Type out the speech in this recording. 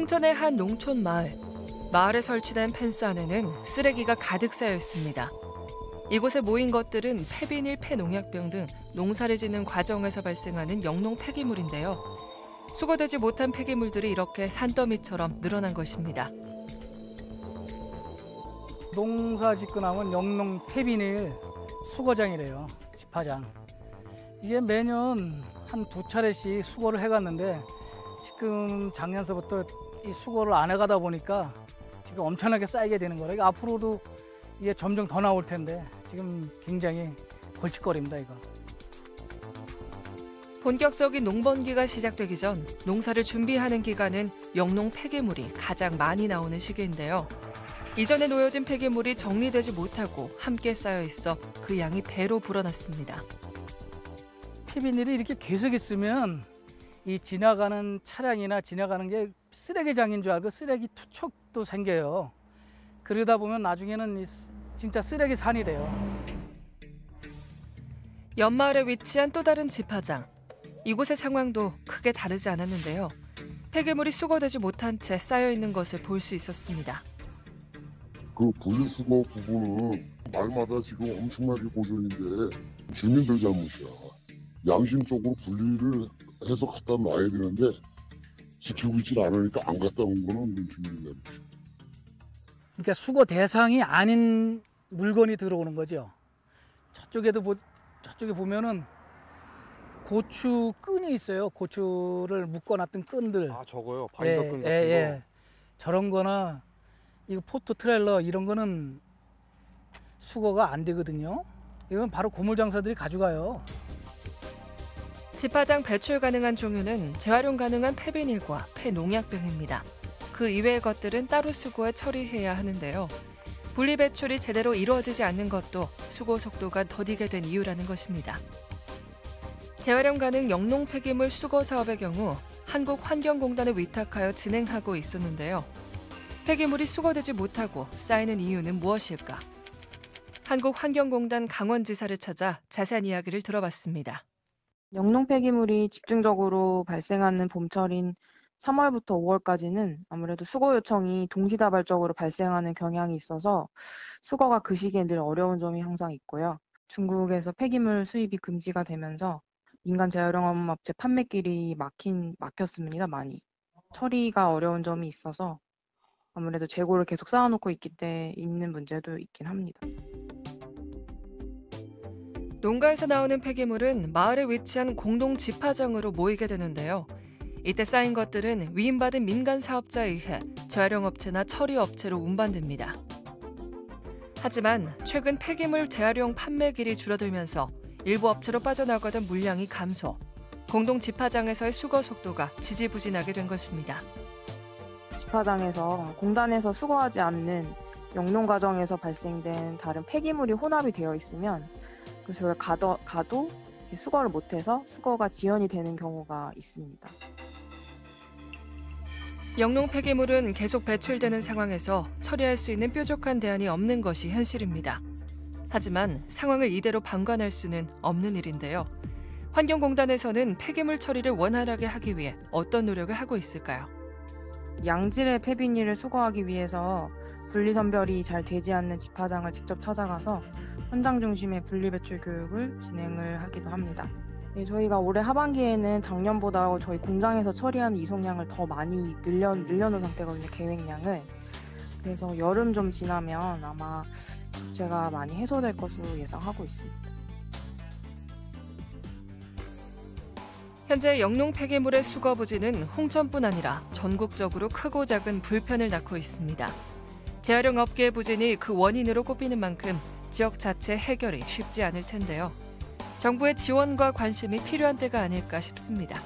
홍천의 한 농촌 마을. 마을에 설치된 펜스 안에는 쓰레기가 가득 쌓여 있습니다. 이곳에 모인 것들은 폐비닐, 폐농약병 등 농사를 짓는 과정에서 발생하는 영농 폐기물인데요. 수거되지 못한 폐기물들이 이렇게 산더미처럼 늘어난 것입니다. 농사 짓고 나면 영농 폐비닐 수거장이래요. 집화장. 이게 매년 한 2차례씩 수거를 해갔는데 지금 작년서부터 이 수거를 안 해가다 보니까 지금 엄청나게 쌓이게 되는 거예요. 앞으로도 이게 점점 더 나올 텐데 지금 굉장히 골칫거리입니다, 이거. 본격적인 농번기가 시작되기 전 농사를 준비하는 기간은 영농 폐기물이 가장 많이 나오는 시기인데요. 이전에 놓여진 폐기물이 정리되지 못하고 함께 쌓여 있어 그 양이 배로 불어났습니다. 폐비닐이 이렇게 계속 있으면 이 지나가는 차량이나 지나가는 게 쓰레기장인 줄 알고 쓰레기 투척도 생겨요. 그러다 보면 나중에는 진짜 쓰레기 산이 돼요. 연마을에 위치한 또 다른 집화장. 이곳의 상황도 크게 다르지 않았는데요. 폐기물이 수거되지 못한 채 쌓여 있는 것을 볼 수 있었습니다. 그 분리수거 부분은 말마다 지금 엄청나게 고전인데 주민들 잘못이야. 양심적으로 분리를 해서 갖다 놔야 되는데 지키고 있지 않으니까 안 갖다 온 거는 주민들 잘못이야. 그러니까 수거 대상이 아닌 물건이 들어오는 거죠. 저쪽에 보면은 고추 끈이 있어요. 고추를 묶어놨던 끈들. 아, 저거요? 바이더 끈 같은 거? 예. 저런 거나 이거 포토 트레일러 이런 거는 수거가 안 되거든요. 이건 바로 고물장사들이 가져가요. 집화장 배출 가능한 종류는 재활용 가능한 폐비닐과 폐농약병입니다. 그 이외의 것들은 따로 수거해 처리해야 하는데요. 분리배출이 제대로 이루어지지 않는 것도 수거 속도가 더디게 된 이유라는 것입니다. 재활용 가능 영농 폐기물 수거 사업의 경우 한국환경공단에 위탁하여 진행하고 있었는데요. 폐기물이 수거되지 못하고 쌓이는 이유는 무엇일까? 한국환경공단 강원지사를 찾아 자세한 이야기를 들어봤습니다. 영농 폐기물이 집중적으로 발생하는 봄철인 3월부터 5월까지는 아무래도 수거 요청이 동시다발적으로 발생하는 경향이 있어서 수거가 그 시기에 늘 어려운 점이 항상 있고요. 중국에서 폐기물 수입이 금지가 되면서 민간 재활용 업체 판매길이 막혔습니다, 많이. 처리가 어려운 점이 있어서 아무래도 재고를 계속 쌓아놓고 있는 문제도 있긴 합니다. 농가에서 나오는 폐기물은 마을에 위치한 공동 집화장으로 모이게 되는데요. 이때 쌓인 것들은 위임받은 민간 사업자에 의해 재활용 업체나 처리 업체로 운반됩니다. 하지만 최근 폐기물 재활용 판매길이 줄어들면서 일부 업체로 빠져나가던 물량이 감소. 공동 집화장에서의 수거 속도가 지지부진하게 된 것입니다. 집화장에서 공단에서 수거하지 않는 영농 과정에서 발생된 다른 폐기물이 혼합이 되어 있으면 저희가 가도 수거를 못해서 수거가 지연이 되는 경우가 있습니다. 영농 폐기물은 계속 배출되는 상황에서 처리할 수 있는 뾰족한 대안이 없는 것이 현실입니다. 하지만 상황을 이대로 방관할 수는 없는 일인데요. 환경공단에서는 폐기물 처리를 원활하게 하기 위해 어떤 노력을 하고 있을까요? 양질의 폐비닐을 수거하기 위해서 분리선별이 잘 되지 않는 집화장을 직접 찾아가서 현장 중심의 분리배출 교육을 진행을 하기도 합니다. 저희가 올해 하반기에는 작년보다 저희 공장에서 처리하는 이송량을 더 많이 늘려놓은 상태거든요, 계획량을. 그래서 여름 좀 지나면 아마 숙제가 많이 해소될 것으로 예상하고 있습니다. 현재 영농 폐기물의 수거 부지는 홍천뿐 아니라 전국적으로 크고 작은 불편을 낳고 있습니다. 재활용 업계의 부진이 그 원인으로 꼽히는 만큼 지역 자체 해결이 쉽지 않을 텐데요. 정부의 지원과 관심이 필요한 때가 아닐까 싶습니다.